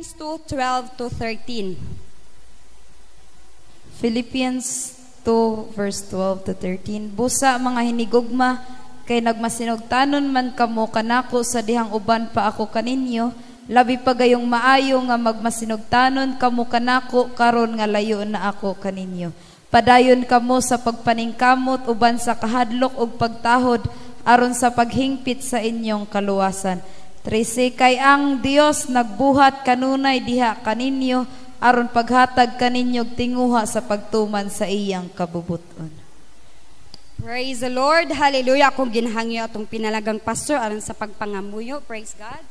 Philippians 2:12-13. Philippians 2 verse 12 to 13. Busa mga hinigugma, kay nagmasinugtanon man kamo kanako sa dihang uban pa ako kaninyo, labi pa gayong maayo nga magmasinugtanon kamo kanako karon nga layo na ako kaninyo. Padayon kamo sa pagpaningkamot uban sa kahadlok ug pagtahod aron sa paghingpit sa inyong kaluwasan. 13. Kay ang Dios nagbuhat kanunay diha kaninyo aron paghatag kaninyog tinguha sa pagtuman sa iyang kabubuton. Praise the Lord. Hallelujah. Kung ginhangyo atong pinalagang pastor aron sa pagpangamuyo. Praise God.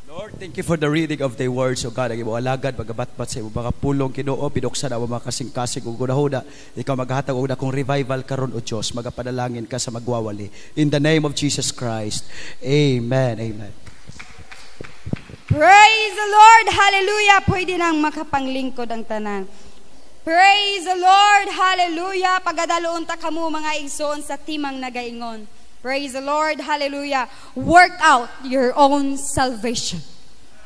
Lord, thank you for the reading of thy words, O God. Ang imo alagad, magabatbat sa imo mga pulong Ginoo, pinuksan ang mga kasing-kasing ug gunahuda. Ikaw maghatag og dakong revival karon, O Dios. Magapadalangin ka sa magwawali. In the name of Jesus Christ. Amen. Amen. Praise the Lord. Hallelujah. Pwede nang makapanglingkod ang tanan. Praise the Lord. Hallelujah. Pagadaloon ta kamo mga igsoon sa timang nagaingon. Praise the Lord. Hallelujah. Work out your own salvation.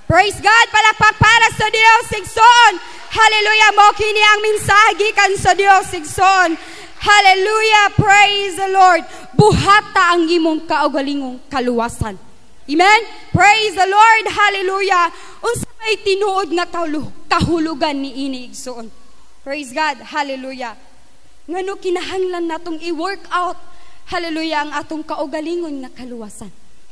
Praise God. Palakpak para sa Dios igsoon. Hallelujah. Mo kini ang mensahe gikan sa Dios igsoon. Hallelujah. Praise the Lord. Buhata ang imong kaugalingong kaluwasan. Amen? Praise the Lord. Hallelujah. Unsa may tinuod nga kahulugan ni ini igsoon. Praise God. Hallelujah. Ngano kinahanglan natong i-work out. Hallelujah, ang atong kaugalingon nga kaluwasan.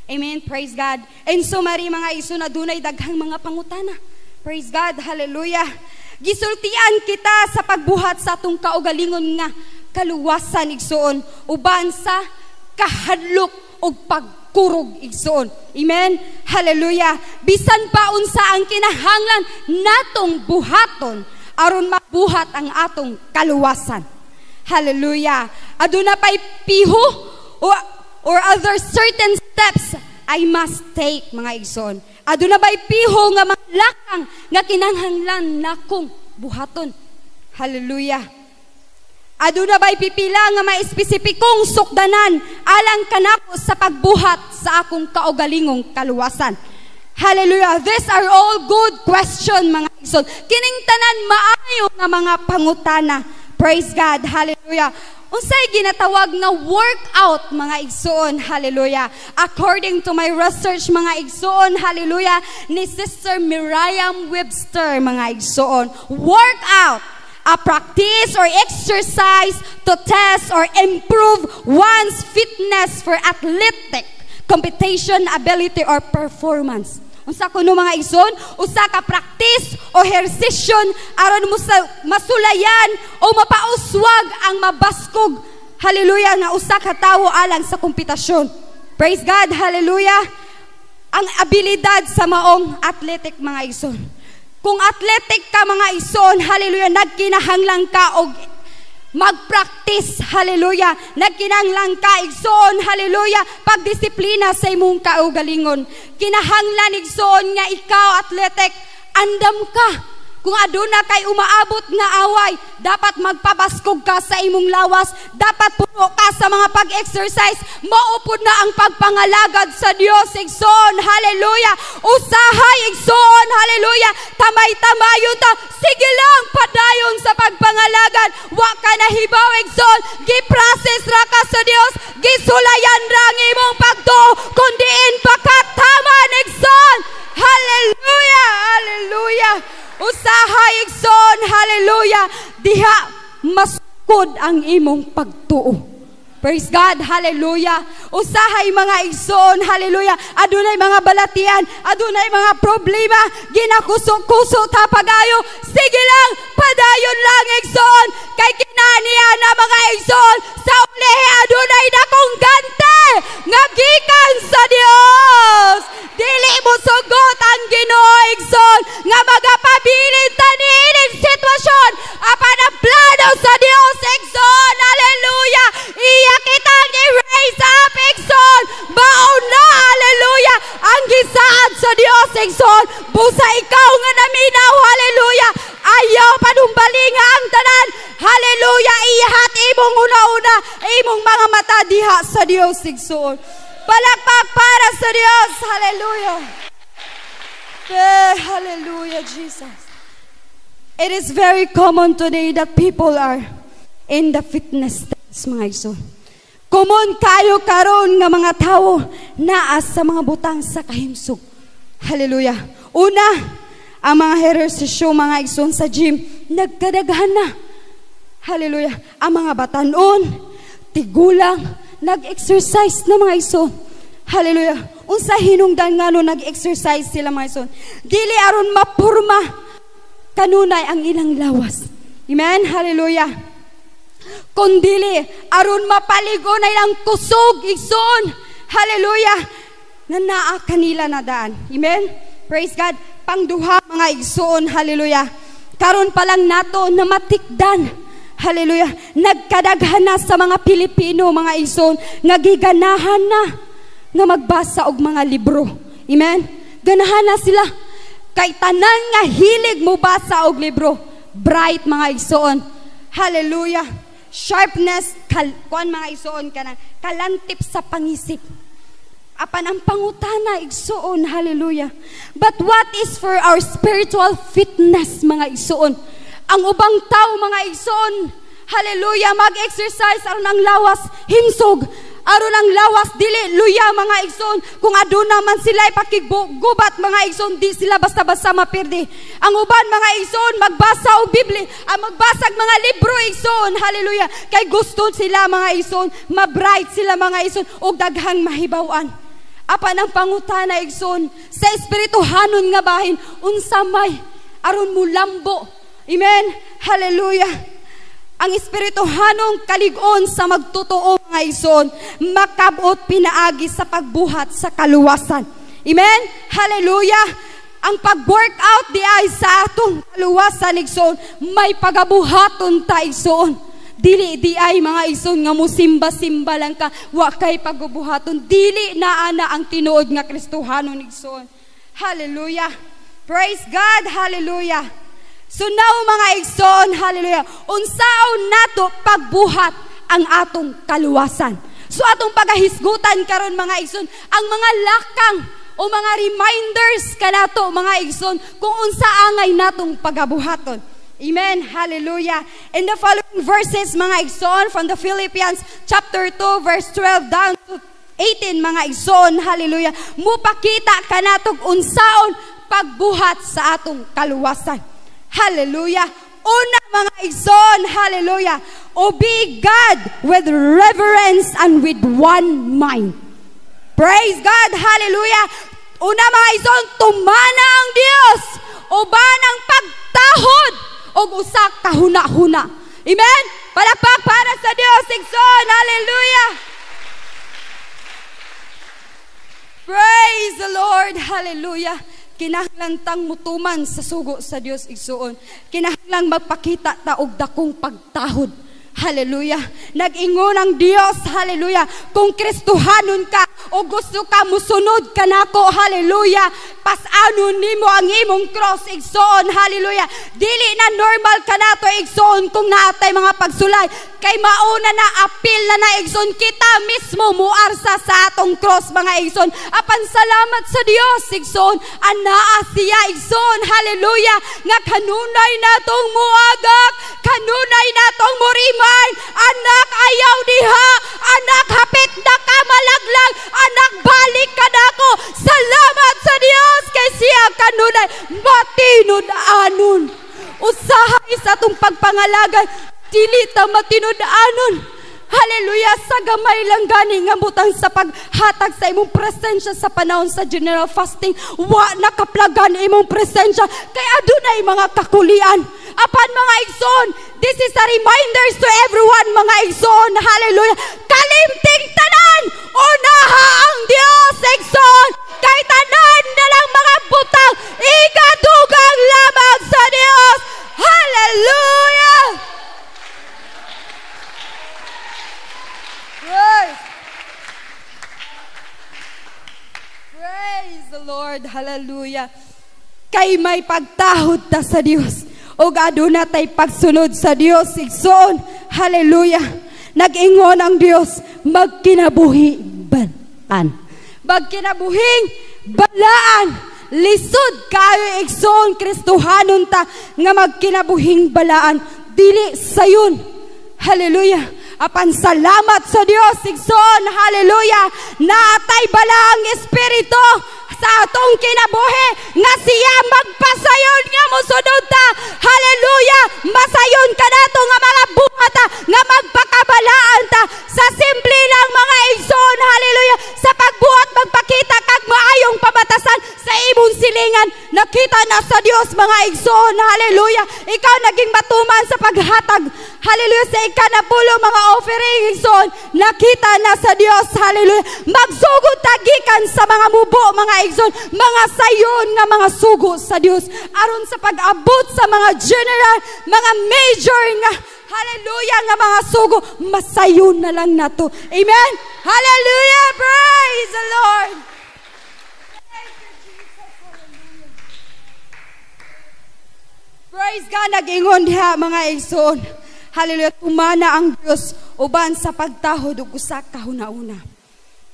Amen. Praise God. And so mari mga igsoon adunay daghang mga pangutana. Praise God. Hallelujah. Gisultian kita sa pagbuhat sa atong kaugalingon nga kaluwasan igsoon uban sa kahadlok ug kurog igsoon. Amen. Hallelujah. Bisan pa unsa ang kinahanglan natong buhaton aron mabuhat ang atong kaluwasan. Hallelujah. Aduna pay piho or other certain steps I must take mga igsoon. Aduna pay piho nga mga lakang nga kinahanglan nakong buhaton. Hallelujah. Aduna ba'y pipila nga maespesipikong sukdanan alang kanako sa pagbuhat sa akong kaugalingong kaluwasan. Hallelujah. These are all good question mga igsoon. Kining tanan maayo nga mga pangutana. Praise God. Hallelujah. Unsay ginatawag nga workout mga igsoon. Hallelujah. According to my research mga igsoon, hallelujah, ni Sister Miriam Webster mga igsoon. Workout, a practice or exercise to test or improve one's fitness for athletic competition, ability, or performance. Unsa kuno mga igsoon, usa ka practice o hersisyon aron masulayan o mapauswag ang mabaskog, hallelujah, nga usa ka tawo alang sa kompetisyon. Praise God, hallelujah. Ang abilidad sa maong athletic mga igsoon. Kung athletic ka mga igsoon, hallelujah, nagkinahanglan ka og mag-practice, hallelujah, nagkinahanglan ka igsoon, hallelujah, pagdisiplina sa imong kaugalingon. Kinahanglan igsoon nga ikaw athletic, andam ka. Kung aduna kay umaabot nga away, dapat magpabaskog ka sa imong lawas, dapat puno ka sa mga pag-exercise, maupod na ang pagpangalagad sa Dios igsoon, hallelujah. Usahay igsoon, hallelujah, tamay-tamayon ta, sige lang padayon sa pagpangalagad, wa ka nahibaw igsoon, giprocess ra ka sa Dios, gisulayan ra ang imong pagtuo, kundiin pakataman igsoon, hallelujah, hallelujah. Usahay igsoon, hallelujah, diha masukod ang imong pagtuo. Praise God, hallelujah. Usahay mga igsoon, hallelujah, adunay mga balatian, adunay mga problema, ginakusok-kusok ta pagayo, sige lang, padayon lang igsoon, kay kinaniya na mga igsoon, sa ulihi adunay dakong gante, nga gikan sa Dios. Dili mo sugot ang Ginoo igsoon, nga magapabilin ta niining sitwasyon, apan ang plano sa Dios igsoon, hallelujah. Iya kitang i-raise up igsoon, baon na, hallelujah, ang gisaad sa Dios igsoon, busa ikaw nga naminaw, hallelujah, ayaw panumbalinga ang tanan, hallelujah, ihat imong una-una, imong mga mata diha sa Dios igsoon. Palakpak para sa Dios, hallelujah. Hallelujah, Jesus. It is very common today that people are in the fitness stage, mga igsoon. Common kayo karon nga mga tao naa sa mga butang sa kahimsog. Hallelujah. Una, ang mga ehersisyo, mga igsoon sa gym, nagkadaghan na. Hallelujah. Ang mga batanon, tigulang, nag-exercise na mga igsoon. Hallelujah. Unsa hinungdan nga no nag-exercise sila mga igsoon. Dili aron mapurma kanunay ang ilang lawas. Amen. Hallelujah. Kundili aron mapaligo na ilang kusog igsoon. Hallelujah. Na naa kanila na daan. Amen. Praise God. Pangduha mga igsoon. Hallelujah. Karon pa lang nato na matikdan. Hallelujah. Nagkadaghan na sa mga Pilipino mga igsoon nga giganahan na nga magbasa og mga libro. Amen. Ganahan na sila kay tanan nga hilig mo basa og libro. Bright mga igsoon. Hallelujah. Sharpness, kuan mga igsoon kanang kalantip sa pangisip. Apan ang pangutana igsoon, hallelujah. But what is for our spiritual fitness mga igsoon? Ang ubang tao mga igsoon, hallelujah, mag-exercise aron ang lawas himsog. Aron ang lawas dili luya mga igsoon. Kung aduna man sila ipakigubat mga igsoon, di sila basta-basta mapirdi. Ang uban mga igsoon magbasa og Biblia, magbasag mga libro igsoon, hallelujah. Kay gusto sila mga igsoon, ma-bright sila mga igsoon og daghang mahibaw-an. Apan ang pangutana igsoon sa espirituhanon nga bahin, unsa may aron mo lambo. Amen. Hallelujah. Ang espirituhanong kalig-on sa magtotoo mga igsoon, makabot pinaagi sa pagbuhat sa kaluwasan. Amen? Hallelujah! Ang pag-workout di ay sa atong kaluwasan igsoon, may pagabuhaton ta igsoon. Dili di ay mga igsoon nga musimba-simba lang ka, wa kay pagabuhaton. Dili na ana ang tinuod nga Kristohanon igsoon. Hallelujah! Praise God! Hallelujah! So now mga igsoon, hallelujah, unsaon nato pagbuhat ang atong kaluwasan. So atong pagahisgutan karon mga igsoon, ang mga lakang o mga reminders kanato mga igsoon kung unsa angay natong pagabuhaton. Amen, hallelujah. In the following verses mga igsoon from the Philippians chapter 2 verse 12 down to 18 mga igsoon, hallelujah, mupakita kanatog unsaon pagbuhat sa atong kaluwasan. Hallelujah. Una mga igsoon, hallelujah, obey God with reverence and with one mind. Praise God, hallelujah. Una mga igsoon, tumana ang Dios, uban ang pagtahod og usa ka huna-huna. Amen. Palakpak para sa Dios igsoon, hallelujah. Praise the Lord, hallelujah. Kinahanglan tang mutuman sa sugo sa Dios igsoon. Kinahanglan magpakita ta og dakong pagtahod. Hallelujah. Nag-ingon ang Dios, hallelujah, kung Kristohanon ka o gusto ka musunod kanako, hallelujah, pas-anon nimo ang imong cross igsoon, hallelujah. Dili na normal kanato igsoon kung naatay mga pagsulay. Kay mauna na apil na igsoon kita mismo muarsa sa atong cross mga igsoon. Apan salamat sa Dios igsoon, anaa siya igsoon, hallelujah, nga kanunay natong muagak, kanunay natong muriman. Anak, ayaw diha, anak, hapit na ka malaglag, anak, balik ka na ako. Salamat sa Dios kay siya kanunay matinud-anon. Usaha isa itong pagpangalagan, dili ta matinud-anon. Hallelujah, sa gamay lang gani nga butang sa paghatag sa imong presensya sa panahon sa general fasting, wa nakaplagan imong presensya kay adunay mga kakulian. Apan mga igsoon, this is a reminder to everyone mga igsoon, hallelujah, kalimting tanan, unaha ang Dios igsoon, kay tanan na lang mga butang, igadugang lamang sa Dios. Hallelujah. Praise the Lord, hallelujah. Kay may pagtahod ta sa Dios ug aduna tay pagsunod sa Dios igsoon, hallelujah. Nag-ingon ang Dios, magkinabuhi bantan, magkinabuhing balaan, lisod kayo igsoon Kristohanon ta nga magkinabuhing balaan dili sayon. Hallelujah. Apan salamat sa Dios igsoon. Hallelujah. Naatay balaang espiritu sa atong kinabuhi nga siya magpasayon nga mosunod ta. Hallelujah. Masayon ka nato nga mga buhata nga magpakabalaan ta sa simple lang mga igsoon. Hallelujah. Sa pagbuhat magpakita kag maayong pabatasan sa imong silingan. Nakita na sa Dios mga igsoon. Hallelujah. Ikaw naging matuman sa paghatag. Hallelujah. Sa ikanapulo mga offering igsoon. Nakita na sa Dios. Hallelujah. Magsugod tagikan sa mga mubo mga igsoon. Mga sayon nga mga sugo sa Dios. Aron sa pag-abot sa mga general, mga major nga hallelujah nga mga sugo, masayon na lang nato. Amen. Hallelujah. Praise the Lord. Praise God. Nag-ingon diha mga igsoon. Hallelujah. Tumana ang Dios uban sa pagtahod ug usa ka hunahuna.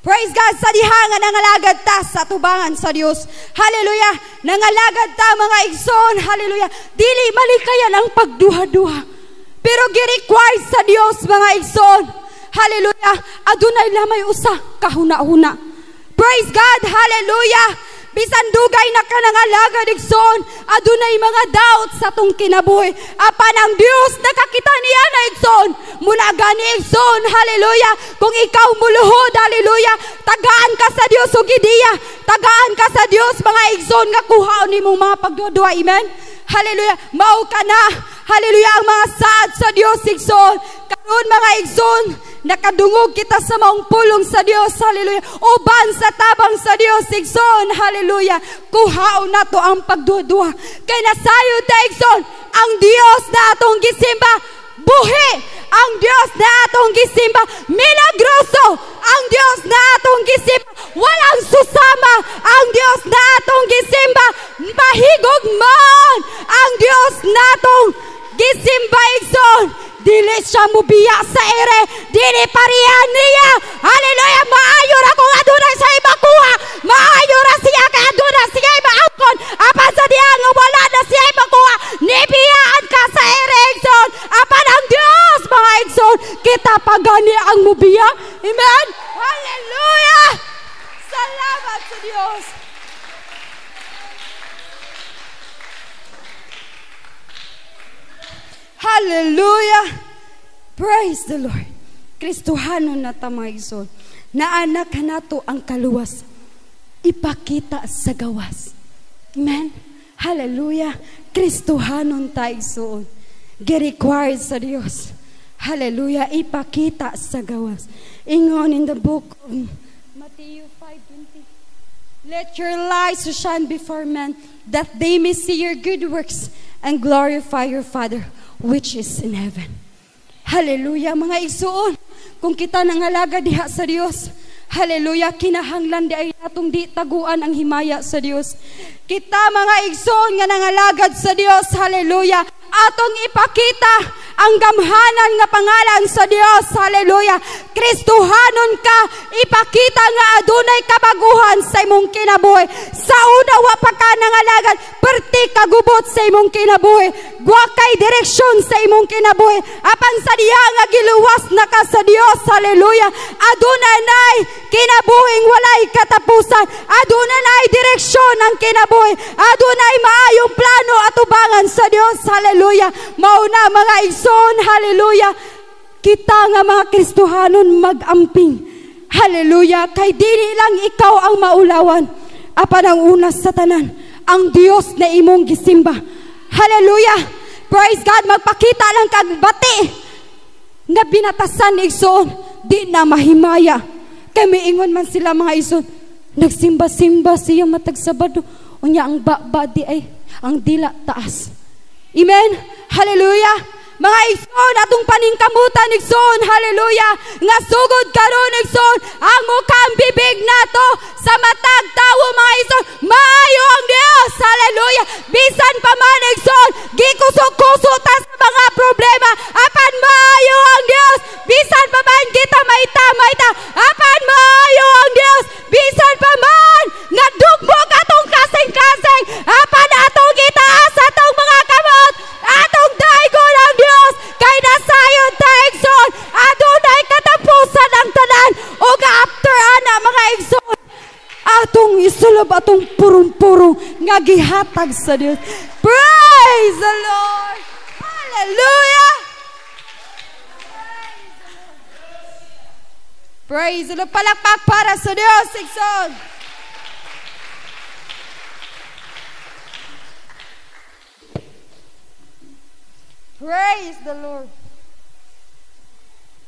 Praise God. Sa diha nga nangalagad ta sa tubangan sa Dios. Hallelujah. Nangalagad ta mga igsoon. Hallelujah. Dili malikayan ang pagduha-duha. Pero gi-require sa Dios mga igsoon. Hallelujah. Adunay lamay usa ka hunahuna. Praise God. Hallelujah. Bisan dugay na ka nangalagad igsoon, adunay mga doubt sa tong kinabuhi. Apan ang Dios nakakita niya na igsoon. Muna gani igsoon, hallelujah. Kung ikaw muluhod, hallelujah, tagaan ka sa Dios ug gidiya. Tagaan ka sa Dios mga igsoon nga kuhaon nimong mga pagdudua. Amen. Hallelujah. Mao ka na. Hallelujah. Ang mga saad sa Dios igsoon. Karon mga igsoon, nakadungog kita sa maong pulong sa Dios. Hallelujah. Uban sa tabang sa Dios igsoon. Hallelujah. Kuhaon nato ang pagdudua. Kay nasayo ta igsoon, ang Dios na atong gisimba buhi. Ang Dios na atong gisimba milagroso. Ang Dios na atong gisimba walang susama. Ang Dios na atong gisimba mahigugman. Ang Dios na atong gisimba igsoon, dili siya mubiya sa ere, dili parihan niya. Hallelujah. Maayo ra kung adunay sa ibakuha, maayo ra siya kay adunay siya ibaangkon. Apan sa diha nga wala na siya ibakuha, nibiyaan ka sa ere igsoon. Apan ang Dios mga igsoon, kita pagani ang mubiya. Amen. Hallelujah. Salamat sa Dios. Hallelujah. Praise the Lord. Kristohanon na ta mga igsoon. Naanak nato ang kaluwas. Ipakita sa gawas. Amen. Hallelujah. Kristohanon ta igsoon. Gi-required sa Dios. Hallelujah. Ipakita sa gawas. Ingon in the book of Matthew 5:20. Let your light so shine before men, that they may see your good works and glorify your Father which is in heaven. Hallelujah mga igsoon. Kung kita nangalaga diha sa Dios, hallelujah, kinahanglan di ay atong di taguan ang himaya sa Dios. Kita mga igsoon nga nangalagad sa Dios, hallelujah, atong ipakita ang gamhanan nga pangalan sa Dios, hallelujah. Kristohanon ka, ipakita nga adunay kabaguhan sa imong kinabuhi. Sa una wa pa ka nangalagad, perti kagubot sa imong kinabuhi. Wa kay direksyon sa imong kinabuhi. Apan sa diha nga giluwas na ka sa Dios, hallelujah. Adunay nay kinabuhing walay katapusan. Adunay nay direksyon ang kinabuhi. Adunay maayong plano at ubangan sa Dios, hallelujah. Mauna mga igsoon, hallelujah. Kita nga mga Kristohanon mag-amping, hallelujah, kay dili lang ikaw ang maulawan. Apan ang una sa tanan, ang Dios na imong gisimba. Hallelujah. Praise God. Magpakita lang kagbati nga binatasan igsoon, di na mahimaya. Kay miingon man sila mga igsoon, nagsimba-simba siya matag Sabado, unya ang baba di ay ang dila taas. Amen. Hallelujah. Mga igsoon, atong paningkamutan igsoon, hallelujah, nga sugod karon igsoon, ang mukhang bibig nato sa matag tawo mga igsoon, maayo ang Dios, hallelujah. Bisan pa man igsoon, gikusok-kuso ta sa mga problema, apan maayo ang Dios. Bisan pa man kita maita, apan maayo ang Dios. Bisan pa man nga dugmog atong kasing gihatag sa Dios. Praise the Lord. Hallelujah. Praise the Lord. Palakpak para sa Dios, igsoon. Praise the Lord.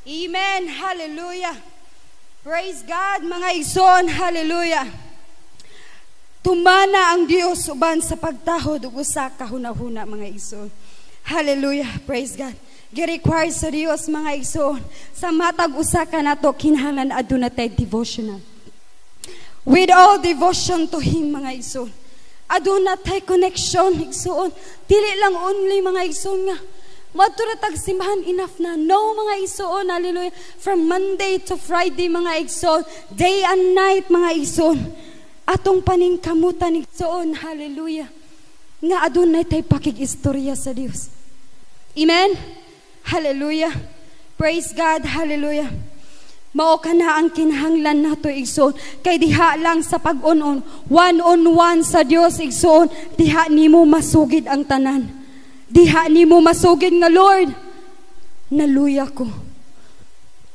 Amen. Hallelujah. Praise God, mga igsoon. Hallelujah. Tumana ang Dios uban sa pagtahod ug usa ka hunahuna, mga igsoon. Hallelujah. Praise God. Gi-require sa Dios, mga igsoon, sa matag usa ka nato kinahanglan aduna tay devotional. With all devotion to Him, mga igsoon. Aduna tay connection, igsoon. Dili lang only, mga igsoon nga maturatag simbahan, enough na. No, mga igsoon, hallelujah. From Monday to Friday, mga igsoon, day and night, mga igsoon, atong paningkamutan, igsoon, hallelujah, nga adunay tay pakig-istorya sa Dios. Amen. Hallelujah. Praise God. Hallelujah. Mao kana ang kinahanglan nato, igsoon, kay diha lang sa pag-on-on, one-on-one sa Dios, igsoon, diha nimo masugid ang tanan. Diha nimo masugid nga, Lord, naluya ko.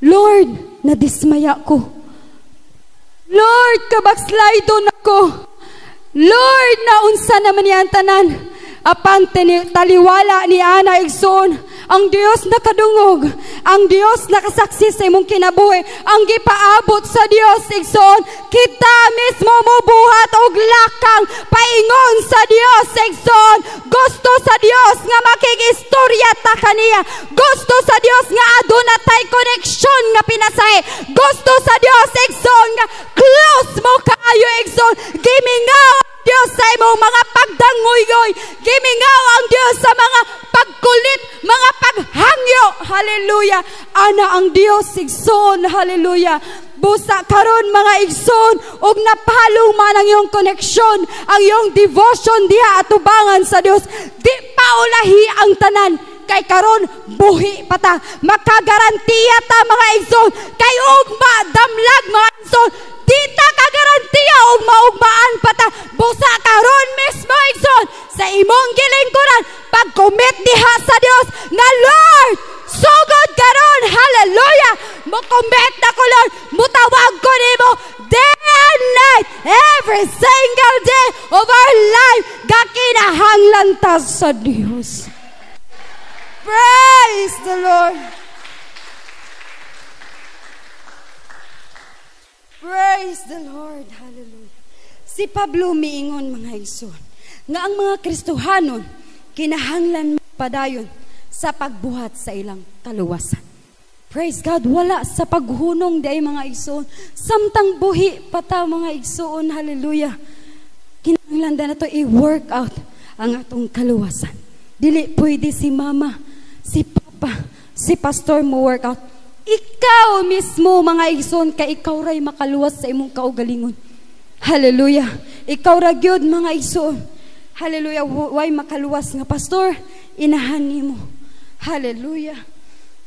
Lord, nadismaya ko. Lord, kabackslidon ako. Lord, naunsa naman yan tanan. Apang taliwala ni Ana, igsoon, ang Dios nakadungog, ang Dios nakasaksi sa imong kinabuhi, ang gipaabot sa Dios, igsoon, kita mismo mubuhat og lakang paingon sa Dios, igsoon. Gusto sa Dios nga makig-istorya ta kaniya. Gusto sa Dios nga aduna tay connection nga pinasahe. Gusto sa Dios, igsoon, nga close mo kaayo, igsoon. Gimingaw Dios sa imong mga pagdanguyoy. Gimingaw ang Dios sa mga pagkulit, mga paghangyo. Hallelujah. Ana ang Dios, igsoon. Hallelujah. Busa karon, mga igsoon, og napalo man ang iyong connection, ang iyong devotion diha atubangan sa Dios. Di pa ulahi ang tanan. Kay karon buhi pa ta. Makagarantiya ta, mga igsoon. Kay ugma damlag, mga igsoon. Di ta kagarantiya og maugmaan pa ta. Busa karon mismo, igsoon, sa imong gilingkuran, pag-commit diha sa Dios nga, Lord, sugod karon, hallelujah, mo-commit na ko, Lord, mutawag ko nimo day and night, every single day of our life, gakinahanglan ta sa Dios. Praise the Lord. Praise the Lord. Hallelujah. Si Pablo miingon, mga igsoon, nga ang mga Kristohanon kinahanglan padayon sa pagbuhat sa ilang kaluwasan. Praise God. Wala sa paghunong di ay, mga igsoon. Samtang buhi pata, mga igsoon. Hallelujah. Kinahanglan na to i-work out ang atong kaluwasan. Dili pwede si mama, si papa, si pastor mo work out. Ikaw mismo, mga igsoon, kay ikaw ray makaluwas sa imong kaugalingon. Hallelujah. Ikaw ra gyud, mga igsoon. Hallelujah. Way makaluwas nga, pastor, inahan nimo. Hallelujah.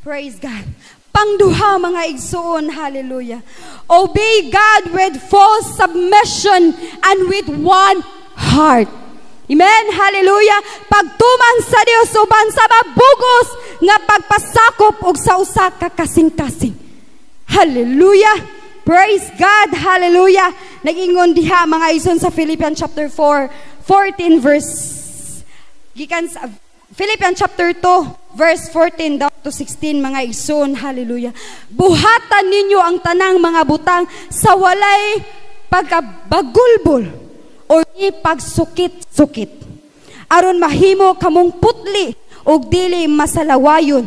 Praise God. Pangduha, mga igsoon. Hallelujah. Obey God with full submission and with one heart. Amen. Hallelujah. Pagtuman sa Dios uban sa mabugos nga pagpasakop og sa usa ka kasing-kasing. Hallelujah. Praise God. Hallelujah. Nag-ingon diha, mga igsoon, sa Philippians chapter 4:14 verse gikan sa Philippians chapter 2 verse 14 down to 16, mga igsoon. Hallelujah. Buhatan ninyo ang tanang mga butang sa walay pagkabagulbol o pagsukit-sukit, aron mahimo kamong putli o dili masalawayon,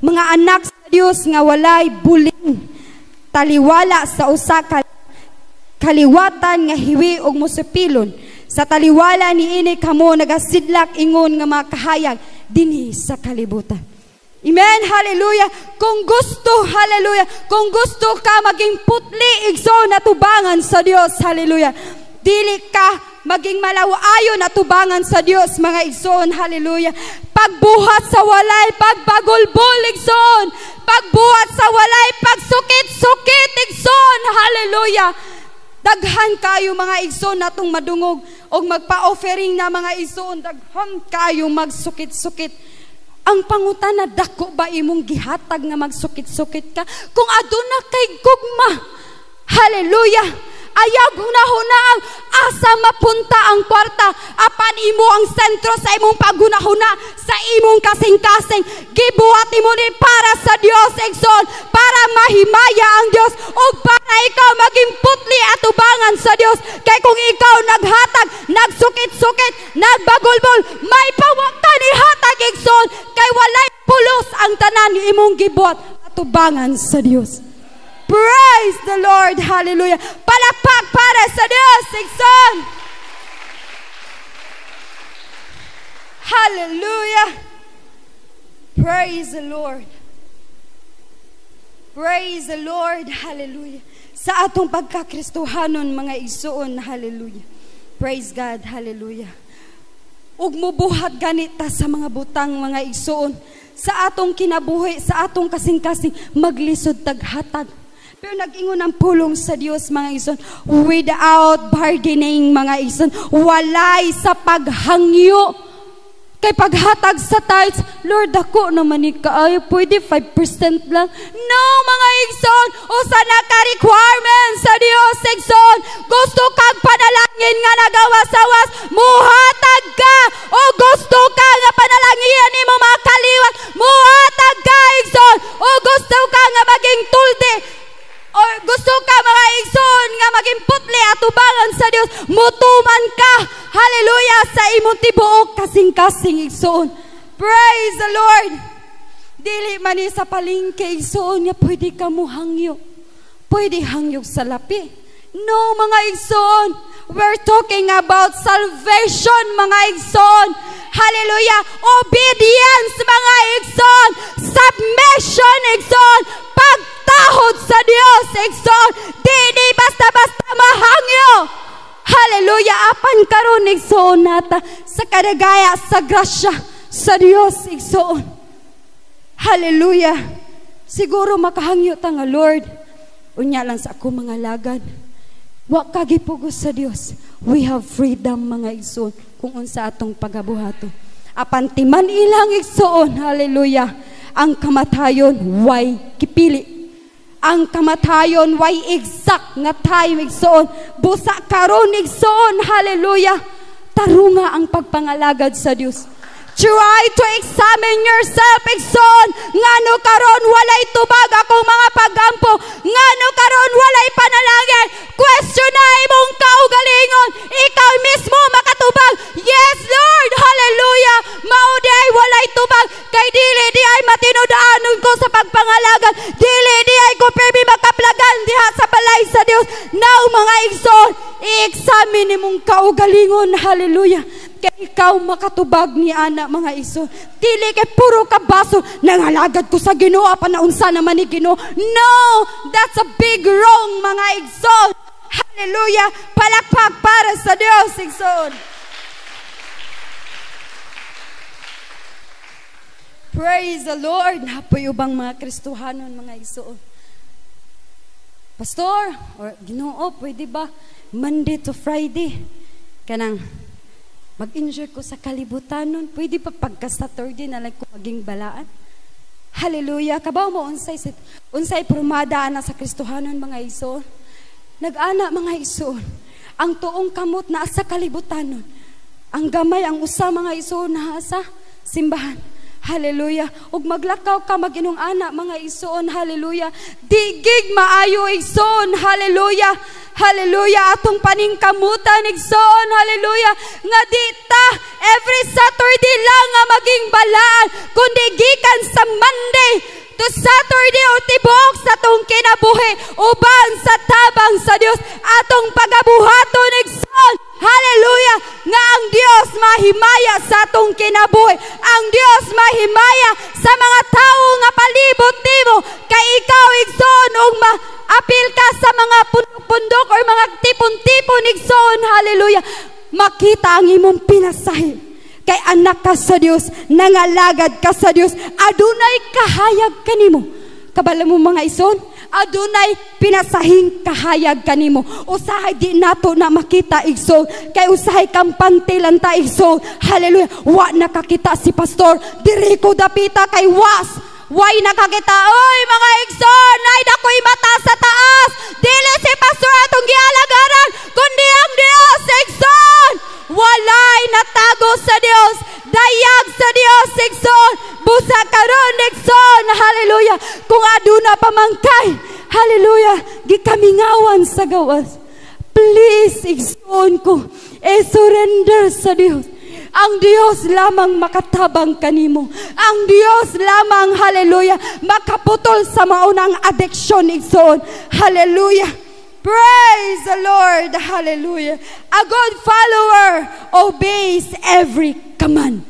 mga anak sa Dios nga walay buling, taliwala sa usa ka kaliwatan nga hiwi og mosupilon. Sa taliwala niini kamo nagasidlak ingon nga mga kahayag dinhi sa kalibutan. Amen. Hallelujah. Kung gusto, hallelujah, kung gusto ka maging putli, igsoon, atubangan sa Dios, hallelujah, dili ka maging malawayon at tubangan sa Dios, mga igsoon. Hallelujah. Pagbuhat sa walay pagbagulbol, igsoon. Pagbuhat sa walay pagsukit-sukit, igsoon. Hallelujah. Daghan kayo, mga igsoon, natong madungog og magpa-offering na mga igsoon, daghang kayo magsukit-sukit. Ang pangutana, dako ba imong gihatag nga magsukit-sukit ka? Kung aduna kay gugma, hallelujah, ayaw hunahuna ang asa mapunta ang kwarta, apan imo ang sentro sa imong paghunahuna sa imong kasing-kasing. Gibuhat imo ni para sa Dios, igsoon, para mahimaya ang Dios ug para ikaw maging putli at ubangan sa Dios. Kay kung ikaw naghatag, nagsukit-sukit, nagbagulbol, may pawag ka ni hatag, igsoon, kay walay pulos ang tanan imong gibuhat at ubangan sa Dios. Praise the Lord. Hallelujah. Palakpak para sa Diyos, igsoon. Hallelujah. Praise the Lord. Praise the Lord. Hallelujah. Sa atong pagkakristohanon, mga igsoon, hallelujah. Praise God. Hallelujah. Ug mubuhat ganita sa mga butang, mga igsoon, sa atong kinabuhi, sa atong kasing-kasing, maglisod taghatag. Pero nag-ingon ang pulong sa Dios, mga igsoon, without bargaining, mga igsoon, walay sa paghangyo. Kay paghatag sa tithes, Lord, ako naman ni kaayo, pwede 5% lang. No, mga igsoon, usa na ka requirement sa Dios, igsoon. Gusto kang panalangin nga nagawas-awas, muhatag ka. O gusto ka nga panalangin ni mo mga kaliwat, muhatag ka, igsoon. O gusto ka nga maging tuldi, o gusto ka, mga igsoon, nga maging putli at ubangan sa Dios, mutuman ka, hallelujah, sa imong tibuok kasing-kasing, igsoon. Praise the Lord. Dili man ni sa palengke, igsoon, nga pwede ka mo hangyo, pwede hangyog sa lapi. No, mga igsoon, we're talking about salvation, mga igsoon. Hallelujah. Obedience, mga igsoon. Submission, igsoon. Pagtahod sa Dios, igsoon. Di basta-basta mahangyo. Hallelujah. Apan karon, igsoon, nata sa kadagaya, sa grasya sa Dios, igsoon. Hallelujah. Siguro makahangyo ta nga, Lord, unya lang sa ako mga lagad. Wa kagipugos sa Dios. We have freedom, mga igsoon, kung unsa atong pagabuhato. Apan timan ilang, igsoon, hallelujah, ang kamatayon way kipili. Ang kamatayon way exact nga time, igsoon. Busa karon, igsoon, hallelujah. Tarunga ang pagpangalagad sa Dios. Try to examine yourself, igsoon. Ngano karon walay tubag akong mga pagampo. Ngano karon walay panalangin. Question na imong kaugalingon. Ikaw mismo makatubag. Yes, Lord, hallelujah. Mao di ay walay tubag. Kay dili di ay matinudaanon ko sa pagpangalagad. Dili di ay ko permi makaplagan diha sa balay sa Dios. Now, mga igsoon, i-examine imong kaugalingon, hallelujah. Kay ikaw makatubag ni ana, mga igsoon. Dili kay puro kabaso, nangalagad ko sa Ginoo, panaunsa naman ni Ginoo. No, that's a big wrong, mga igsoon. Hallelujah. Palakpak para sa Dios, igsoon. Praise the Lord. Napoy ubang mga Kristohanon, mga igsoon. Pastor, or Ginoo, pwede ba Monday to Friday kanang mag-enjoy ko sa kalibutan nun? Pwede pa pagka Saturday na lang ko maging balaan? Hallelujah. Kabaw mo, unsay prumada na sa Kristohanon, mga igsoon. Nag-ana, mga igsoon. Ang tuong kamot na sa kalibutan nun. Ang gamay, ang usa, mga igsoon, na sa simbahan. Hallelujah. Ug maglakaw ka mag-inong ana, mga igsoon, hallelujah. Digig maayo, igsoon, hallelujah. Hallelujah. Atong paningkamutan, igsoon, hallelujah. Nga dita every Saturday lang nga maging balaan, kundi gikan sa Monday to Saturday o tibok sa atong kinabuhi uban sa tabang sa Dios atong pagabuhaton, igsoon, hallelujah, nga ang Dios mahimaya sa atong kinabuhi. Ang Dios mahimaya sa mga tao nga palibot nimo. Kay ikaw, igsoon, ug apil ka sa mga pundok or mga tipon-tipon, igsoon, hallelujah, makita ang imong pinasahi. Kay anak ka sa Dios, nangalagad ka sa Dios, adunay kahayag kanimo. Kabala mo, mga igsoon, adunay pinasahing kahayag kanimo. Usahay di nato na makita igsoon, kay usahay kampante lang ta igsoon. Hallelujah. Wa nakakita si pastor, diri ko dapita kay was. Way nakakita, oy mga igsoon, nay dakoy mata sa taas. Dili si pastor atong gialagaran, kundi ang Dios igsoon. Walay natago sa Dios, dayag sa Dios igsoon. Busa karon igsoon, hallelujah. Kung aduna pamangkay, hallelujah, gikamingawan sa gawas. Please igsoon ko, surrender sa Dios. Ang Diyos lamang makatabang kanimo. Ang Diyos lamang, hallelujah, makaputol sa maunang addiction igsoon. Hallelujah. Praise the Lord. Hallelujah. A good follower obeys every command.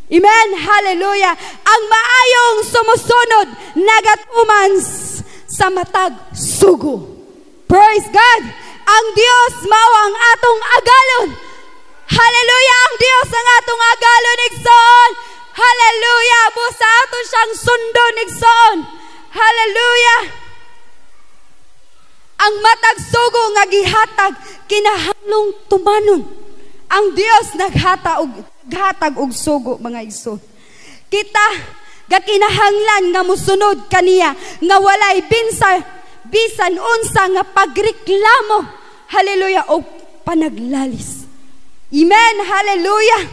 Amen. Hallelujah. Ang maayong sumusunod nagatuman sa matag sugo. Praise God. Ang Diyos mao ang atong agalon. Hallelujah, ang Dios ang atong agalon igsoon. Hallelujah, busa ato siyang sundon igsoon. Hallelujah. Ang matag sugo nga gihatag kinahanglang tumanon. Ang Dios naghatag og sugo mga igsoon. Kita gakinahanglan nga musunod kaniya nga walay bisan unsa nga pagreklamo. Hallelujah, o panaglalis. Amen. Hallelujah.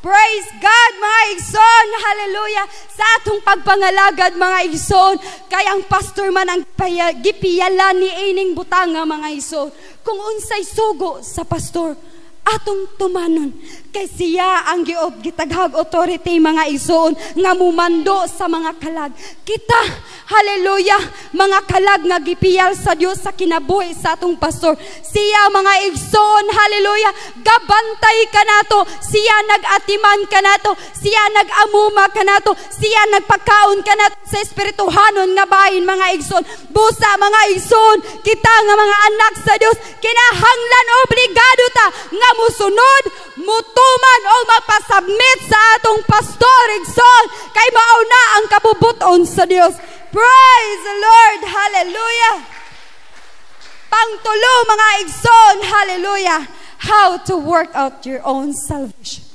Praise God, mga igsoon. Hallelujah. Sa atong pagpangalagad, mga igsoon, kay ang pastor man ang gipiyala ni ining butanga, mga igsoon. Kung unsay sugo sa pastor, atong tumanon. Kay siya ang gitaghag authority, mga igsoon, nga mumando sa mga kalag. Kita, hallelujah, mga kalag nga gipiyal sa Dios sa kinabuhi sa atong pastor. Siya, mga igsoon, hallelujah, gabantay ka nato. Siya nag-atiman ka nato. Siya nag-amuma ka nato. Siya nagpakaon ka nato sa espirituhanon nga bahin, mga igsoon. Busa, mga igsoon, kita nga mga anak sa Dios, kinahanglan obligado ta nga musunod, mutuman o mapasubmit sa atong pastor igsoon, kay mauna ang kabubuton sa Dios. Praise the Lord. Hallelujah. Pangtulo, mga igsoon, hallelujah, how to work out your own salvation.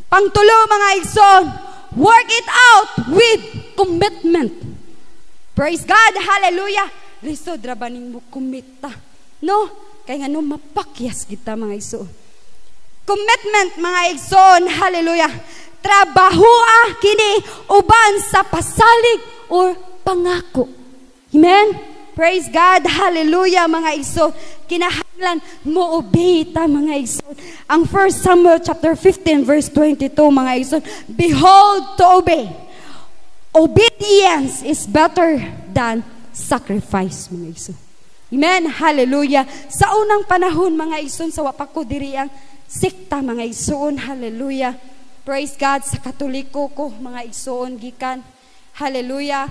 Pangtulo, mga igsoon, work it out with commitment. Praise God. Hallelujah. Lisod rabaning mo kumita, no? Kaya nga no, mapakyas kita, mga igsoon. Commitment, mga igsoon, hallelujah. Trabahoa kini uban sa pasalig or pangako. Amen. Praise God, hallelujah, mga igsoon. Kinahanglan mo obey ta, mga igsoon. Ang 1 Samuel chapter 15 verse 22, mga igsoon. Behold, to obey. Obedience is better than sacrifice, mga igsoon. Amen. Hallelujah. Sa unang panahon, mga igsoon, sa wapako diri ang sikta, mga igsoon. Hallelujah. Praise God. Sa Katoliko ko, mga igsoon, gikan. Hallelujah.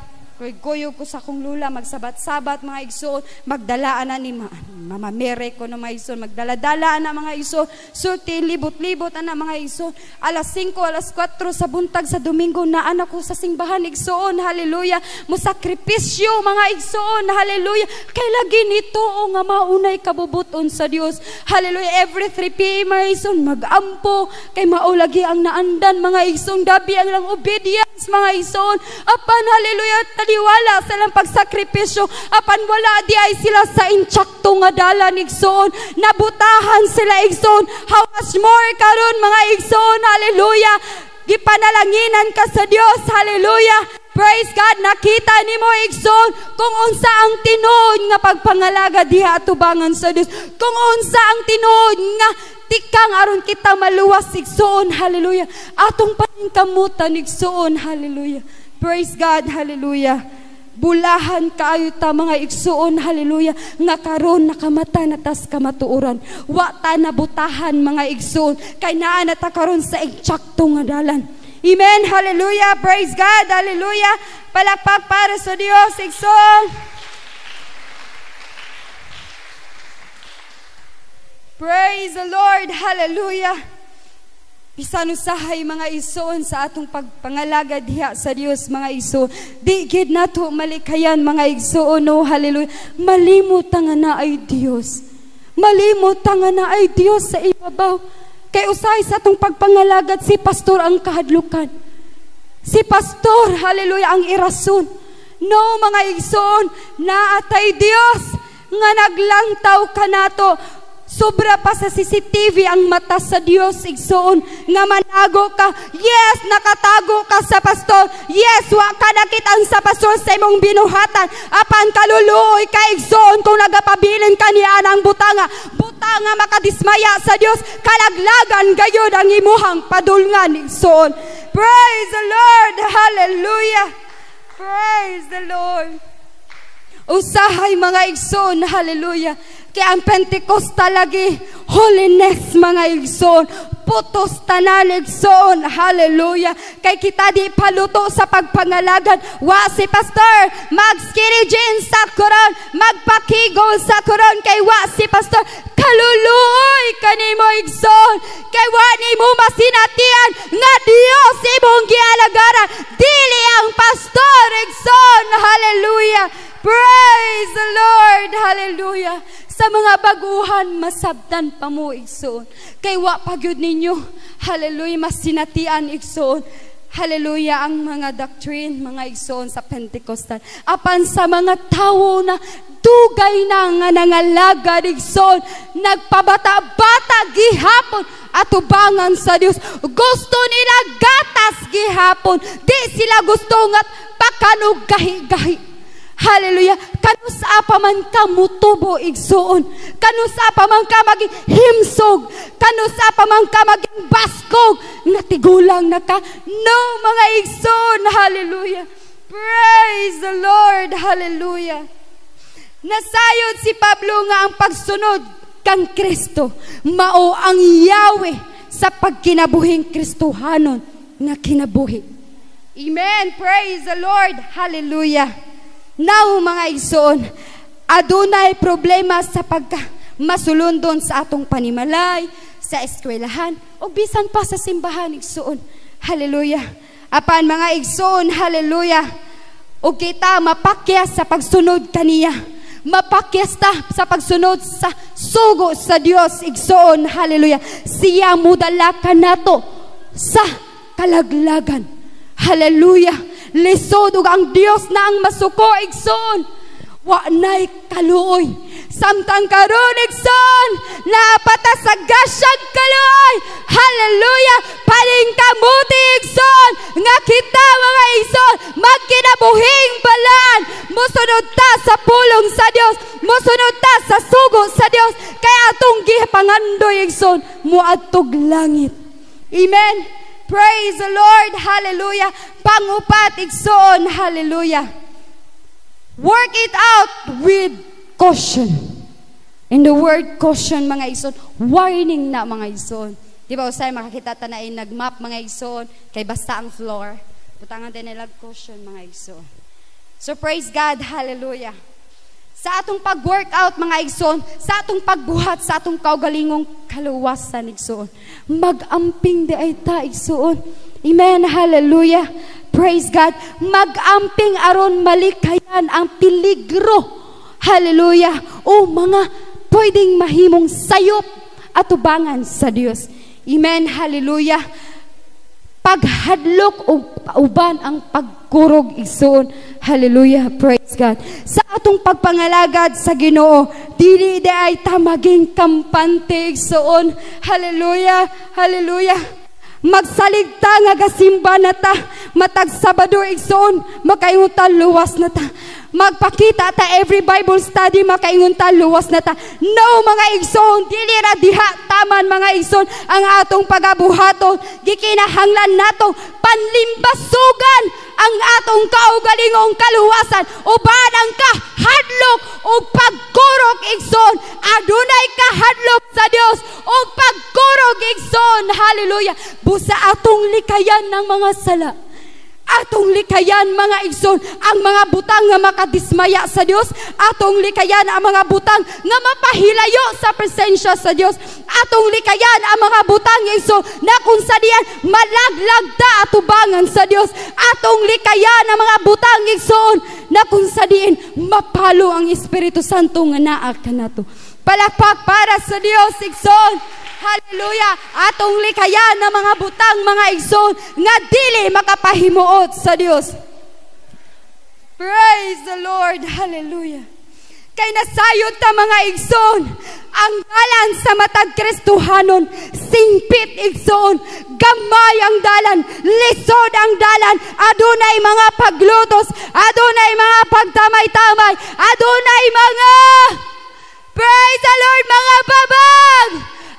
Kuyo ko sa akong lula, magsabat-sabat, mga igsoon, magdalaan na ni Mama Mary ko na, mga igsoon, magdala-dalaan na, mga igsoon, sulti, libot-libot na, mga igsoon, alas 5, alas 4 sa buntag sa Domingo, na anak ko sa simbahan, igsoon, hallelujah, musakripisyo, mga igsoon, hallelujah, kay lagi nito, o nga maunay kabubuton sa Dios, hallelujah, every 3 p.m., mga igsoon, mag-ampo, kay maulagi ang naandan, mga igsoon, dabi ang lang obedience, mga igsoon, apan, hallelujah, taliwala sa lang pagsakripisyo, apan wala di ay sila sa intsakto nga dalan, igsoon, nabutahan sila, igsoon. How much more karon, mga igsoon, hallelujah, gipanalanginan ka sa Dios, hallelujah. Praise God, nakita nimo, igsoon, kung unsa ang tinuod nga pagpangalaga diha atubangan sa Dios, kung unsa ang tinuod nga tikang aron kita maluwas, igsoon, hallelujah, atong paningkamutan, igsoon, hallelujah. Praise God, hallelujah. Bulahan kaayo ta, mga igsoon, hallelujah, nga karon nakamata na tas kamatuoran. Wa ta nabutahan, mga igsoon, kay naa na ta karon sa eksakto nga dalan. Amen, hallelujah, praise God, hallelujah. Palakpak para sa Dios, igsoon. Praise the Lord, hallelujah. Bisan usahay mga igsoon sa atong pagpangalaga diha sa Dios mga igsoon. Di gid nato malikayan mga igsoon, no, hallelujah. Malimot nga na ay Dios. Malimot nga na ay Dios sa ibabaw. Kay usahay sa atong pagpangalagad si pastor ang kahadlukan. Si pastor, hallelujah, ang irason. No mga igsoon, naatay Dios nga naglantaw kanato. Sobra pa sa CCTV ang mata sa Dios, igsoon, nga manago ka. Yes, nakatago ka sa pastor. Yes, wa ka nakitaan sa pastor sa imong binuhatan. Apan kaluluoy ka, igsoon, kung nagapabilin ka niya ang butanga. Butanga makadismaya sa Dios. Kalaglagan gayod ang imuhang padulngan, igsoon. Praise the Lord, hallelujah. Praise the Lord. Usahay mga igsoon, hallelujah. Kaya ang Pentecostal lagi, holiness mga igsoon, putos tanan igsoon, hallelujah. Kay kita di paluto sa pagpangalagan, wa si pastor magskirijin sa Quran, magpakigol sa Quran, kay wa si pastor kaluluoy kanimo igsoon, kay wa nimo masinatian nga Dios imong gialagaran, dili ang pastor igsoon, hallelujah. Praise the Lord, hallelujah. Sa mga baguhan, masabtan pa mo, igsoon. Kay wa pagyud ninyo, hallelujah, mas sinatian, igsoon. Hallelujah, ang mga doctrine, mga igsoon sa Pentecostal. Apan sa mga tao na dugay na nga nangalagad, igsoon, nagpabata-bata gihapon, atubangan sa Dios. Gusto nila gatas gihapon. Di sila gusto nga pakanog gahi-gahi. Hallelujah. Kanus apa man ka mutubo igsoon. Kanus apa man ka maging himsog. Kanus apa man ka maging baskog. Natigulang na ka. No, mga igsoon. Hallelujah. Praise the Lord. Hallelujah. Nasayod si Pablo nga ang pagsunod kang Kristo. Mao ang Yahweh sa pagkinabuhing Kristohanon nga kinabuhi. Amen. Praise the Lord. Hallelujah. Now mga igsoon, adunay problema sa pagmasulundon sa atong panimalay, sa eskwelahan, o bisan pa sa simbahan, igsoon. Hallelujah. Apan mga igsoon, hallelujah. O kita mapakyas sa pagsunod kaniya. Mapakyas ta sa pagsunod sa sugo sa Dios, igsoon. Hallelujah. Siya mudala ka nato sa kalaglagan. Hallelujah. Lisod ug ang Dios na ang masuko, igsoon. Wa nay kaluoy. Samtang karon, igsoon, naapata sa gasyag kaluoy. Hallelujah. Paling kamuti, igsoon, nga kita mga igsoon, magkinabuhing balaan. Musunod ta sa pulong sa Dios. Musunod ta sa sugo sa Dios. Kaya atong gipangandoy, igsoon, muadtog langit. Amen. Praise the Lord, hallelujah. Pangupat, igsoon, hallelujah. Work it out with caution. In the word caution, mga igsoon, warning na mga igsoon. Di ba usay makakita tanain nagmap mga igsoon, kay basta ang floor. Butangan din nila caution mga igsoon. So praise God, hallelujah. Sa atong pag-workout mga igsoon, sa atong pagbuhat, sa atong kaugalingong kaluwasan, igsoon, mag-amping di ay ta, igsoon. Amen, hallelujah. Praise God. Mag-amping aron malikayan ang peligro. Hallelujah. O mga pwedeng mahimong sayop at tubangan sa Dios. Amen, hallelujah. Paghadlok o pauban ang pagkurog, igsoon. Hallelujah, praise God. Sa atong pagpangalagad sa Ginoo, dili di ay tamaging kampante, igsoon. Hallelujah, hallelujah. Magsaligta nga gasimba na ta, matag Sabado, igsoon, makaingutan luwas na ta. Magpakita ta every Bible study, makaingunta luwas na ta. No mga igsoon, dili ra diha taman mga igsoon ang atong pagabuhaton. Gikinahanglan natong panlimbasugan ang atong kaugalingong kaluwasan. Uban ang kahadlok o pagkurog, igsoon. Adunay kahadlok sa Dios o pagkurog, igsoon. Hallelujah. Busa atong likayan ng mga sala. Atong likayan mga igsoon ang mga butang nga makadismaya sa Dios. Atong likayan ang mga butang nga mapahilayo sa presensya sa Dios. Atong likayan ang mga butang igsoon na kung sa diyan malaglag ta atubangan sa Dios. Atong likayan ang mga butang igsoon na kung sa diin mapalo ang Espiritu Santo nga naa kanato. Palakpak para sa Dios igsoon. Hallelujah. Atong likayan ng mga butang mga igsoon nga dili makapahimuot sa Dios. Praise the Lord. Hallelujah. Kay nasayod ta mga igsoon, ang dalan sa matag Kristohanon singpit igsoon, gamay ang dalan, lisod ang dalan, adunay mga paglutos, adunay mga pagtamay-tamay, adunay mga praise the Lord mga babag.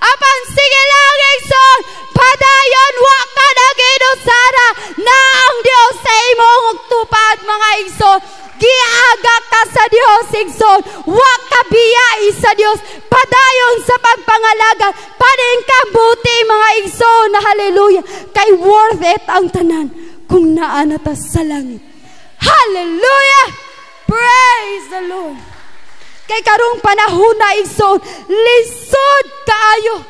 Apan sige lang igsoon, padayon wa ka nagidusara na ang Dios sa imong tupad mga igsoon. Giaga ka sa Dios igsoon, wa ka biyai sa Dios, padayon sa pagpangalaga, paning kabuti mga igsoon. Hallelujah. Kay worth it ang tanan kung naa na ta sa langit. Hallelujah. Praise the Lord. Kay karong panahon na igsoon, lisod kaayo,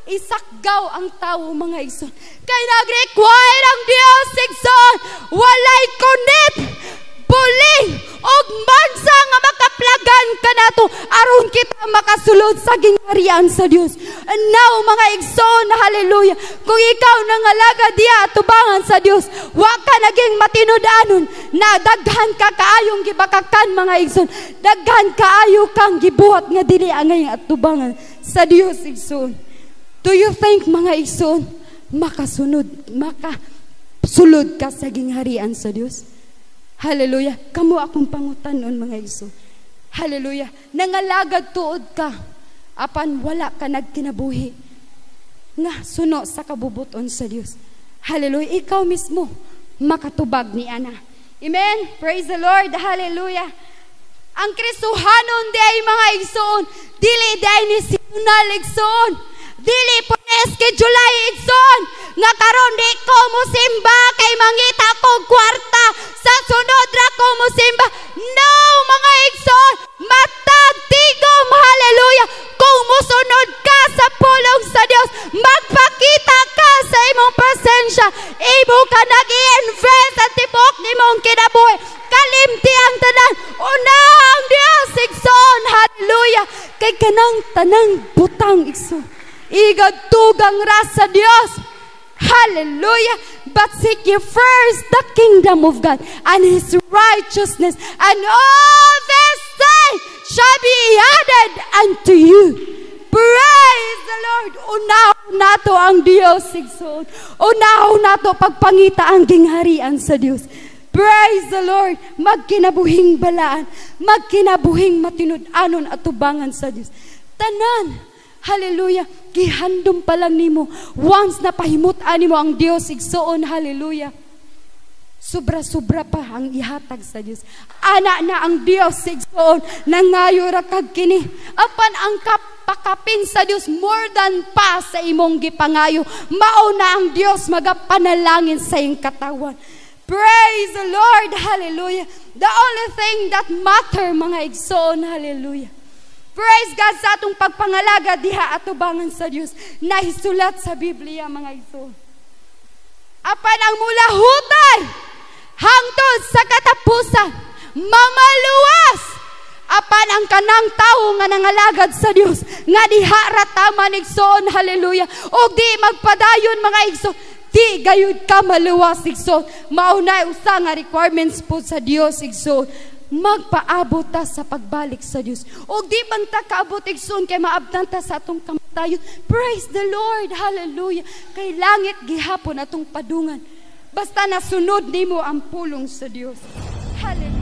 isakgaw ang tao mga igsoon. Kay nag-require ang Dios igsoon, walay kunit, buling, og mansa nga makaplagan ka nato aron kita makasulod sa gingharian sa Dios. And now mga igsoon, hallelujah, kung ikaw nangalaga diya atubangan sa Dios, wa ka naging matinud-anon na daghan ka kaayong gibakakan mga igsoon, daghan kaayo kang gibuhat nga dili angay atubangan sa Dios igsoon. Do you think mga igsoon makasulod ka sa gingharian sa Dios? Hallelujah. Kamo akong pangutanon mga igsoon. Hallelujah. Nangalagad tuod ka, apan wala ka nagkinabuhi nga suno sa kabubuton sa Dios. Hallelujah. Ikaw mismo makatubag ni ana. Amen. Praise the Lord. Hallelujah. Ang Kristohanon di ay mga igsoon, dili di ay ni sinunal igsoon, dili po na-schedule igsoon, nga karon di ko musimba kay mangita kong kwarta, sa sunod ra ko musimba. No mga igsoon, matag tigom, hallelujah, kung musunod ka sa pulong sa Dios, magpakita ka sa imong presensya, imo ka nag-i-invest sa tibok nimong kinabuhi, kalimti ang tanan, una ang Dios igsoon, hallelujah. Kay kanang tanang butang igsoon, igadtugang ra sa Dios. Hallelujah. But seek ye first the kingdom of God and His righteousness, and all these things shall be added unto you. Praise the Lord. Unaw nato ang Dios igsoon. Unaw nato pagpangita ang gingharian sa Dios. Praise the Lord. Magkinabuhing balaan, magkinabuhing matinud-anon at tubangan sa Dios. Tanan, hallelujah, gihandom pa lang nimo once na pahimutan nimo ang Dios igsoon, hallelujah. Sobra-sobra pa ang ihatag sa Dios. Ana na ang Dios igsoon, nangayo ra kag kini. Apan ang kapakapin sa Dios more than pa sa imong gipangayo. Mao na ang Dios magapanalangin sa iyong katawan. Praise the Lord, hallelujah. The only thing that matter mga igsoon, hallelujah. Praise God sa atong pagpangalaga diha atubangan sa Dios na hisulat sa Biblia mga igsoon. Apan ang mulahutan hangtod sa katapusan mamaluwas. Apan ang kanang tawo nga nangalagad sa Dios nga diha ra taman igsoon, hallelujah, og di magpadayon mga igsoon, di gayud ka maluwas igsoon. Mao na usa nga requirements po sa Dios igsoon, magpaabot ta sa pagbalik sa Dios. O di bang ta kaabot igsoon kay maabtan ta sa atong kamatayon. Praise the Lord, hallelujah. Kay langit gihapon atong padungan basta nasunod nimo ang pulong sa Dios. Hallelujah.